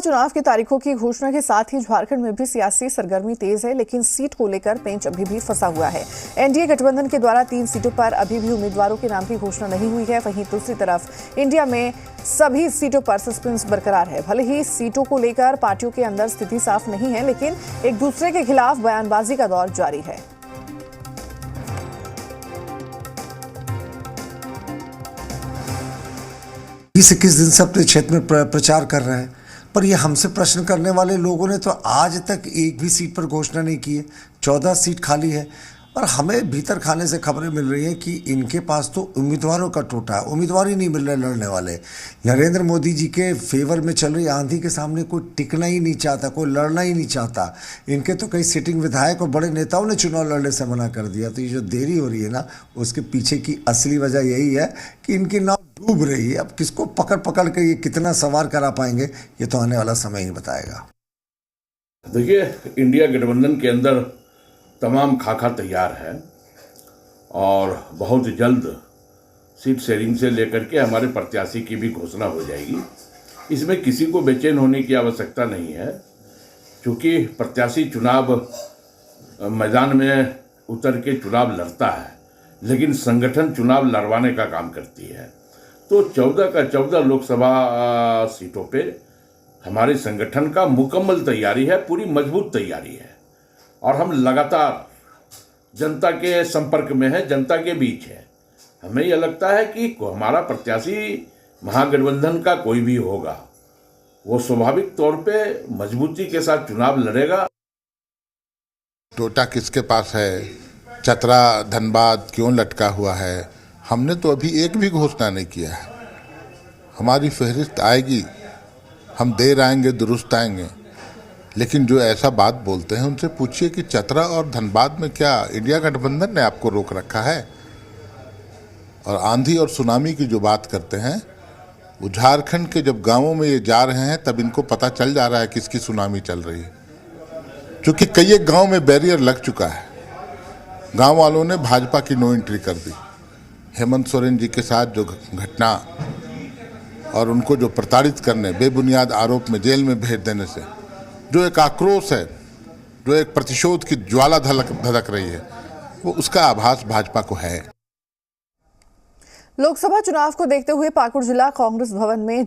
चुनाव की तारीखों की घोषणा के साथ ही झारखंड में भी सियासी सरगर्मी तेज है, लेकिन सीट को लेकर पेंच अभी भी फंसा हुआ है। एनडीए गठबंधन के द्वारा 3 सीटों पर अभी भी उम्मीदवारों के नाम की घोषणा नहीं हुई है। वहीं दूसरी तरफ इंडिया में सभी सीटों पर सस्पेंस बरकरार है। भले ही सीटों को लेकर पार्टियों के अंदर स्थिति साफ नहीं है, लेकिन एक दूसरे के खिलाफ बयानबाजी का दौर जारी है। 20-21 दिन से अपने क्षेत्र में प्रचार कर रहे हैं, पर ये हमसे प्रश्न करने वाले लोगों ने तो आज तक एक भी सीट पर घोषणा नहीं की है। 14 सीट खाली है और हमें भीतर खाने से खबरें मिल रही हैं कि इनके पास तो उम्मीदवारों का टोटा है, उम्मीदवार ही नहीं मिल रहे लड़ने वाले। नरेंद्र मोदी जी के फेवर में चल रही आंधी के सामने कोई टिकना ही नहीं चाहता, कोई लड़ना ही नहीं चाहता। इनके तो कई सिटिंग विधायक और बड़े नेताओं ने चुनाव लड़ने से मना कर दिया। तो ये जो देरी हो रही है ना, उसके पीछे की असली वजह यही है कि इनकी नाव डूब रही है। अब किसको पकड़ पकड़ के ये कितना सवार करा पाएंगे, ये तो आने वाला समय ही बताएगा। देखिए, इंडिया गठबंधन के अंदर तमाम खाका तैयार है और बहुत जल्द सीट शेयरिंग से लेकर के हमारे प्रत्याशी की भी घोषणा हो जाएगी। इसमें किसी को बेचैन होने की आवश्यकता नहीं है, क्योंकि प्रत्याशी चुनाव मैदान में उतर के चुनाव लड़ता है, लेकिन संगठन चुनाव लड़वाने का काम करती है। तो 14 का 14 लोकसभा सीटों पे हमारे संगठन का मुकम्मल तैयारी है, पूरी मजबूत तैयारी है और हम लगातार जनता के संपर्क में है, जनता के बीच है। हमें यह लगता है कि हमारा प्रत्याशी महागठबंधन का कोई भी होगा, वो स्वाभाविक तौर पे मजबूती के साथ चुनाव लड़ेगा। टोटा किसके पास है, चतरा धनबाद क्यों लटका हुआ है, हमने तो अभी एक भी घोषणा नहीं किया है। हमारी फहरिस्त आएगी, हम देर आएंगे दुरुस्त आएंगे, लेकिन जो ऐसा बात बोलते हैं उनसे पूछिए कि चतरा और धनबाद में क्या इंडिया गठबंधन ने आपको रोक रखा है। और आंधी और सुनामी की जो बात करते हैं, वो झारखंड के जब गांवों में ये जा रहे हैं तब इनको पता चल जा रहा है किसकी सुनामी चल रही है, क्योंकि कई एक गाँव में बैरियर लग चुका है। गाँव वालों ने भाजपा की नो एंट्री कर दी। हेमंत सोरेन जी के साथ जो घटना और उनको जो प्रताड़ित करने, बेबुनियाद आरोप में जेल में भेज देने से जो एक आक्रोश है, जो एक प्रतिशोध की ज्वाला धधक रही है, वो उसका आभास भाजपा को है। लोकसभा चुनाव को देखते हुए पाकुड़ जिला कांग्रेस भवन में